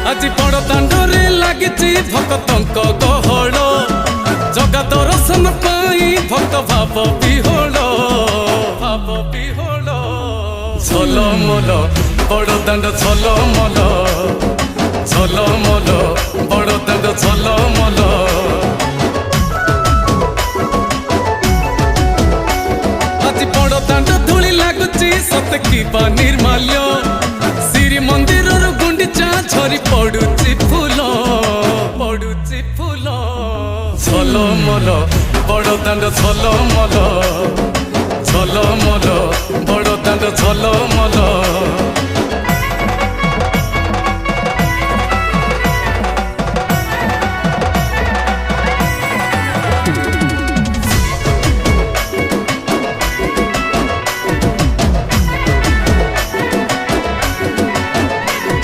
আজি বড় দাଣ୍ଡরে লাগিছি ভক্তଙ୍କ গহଳ জগা দর্শন পাই ভক্ত ভাব বিহোଳ ঝলমল বড় দাণ্ড ঝলমল ঝলমল বড় দাণ্ড ঝলমল আজি বড় দাণ্ড ধূলি লাগুছি সতে কিবা নির্মাল্য শ্রী মন্দিরর গুন্ডিচা ঝরি পড়ুছি ফুল ঝলমল বড় দাণ্ড ঝলমল ঝলমল বড় দাণ্ড ঝলমল।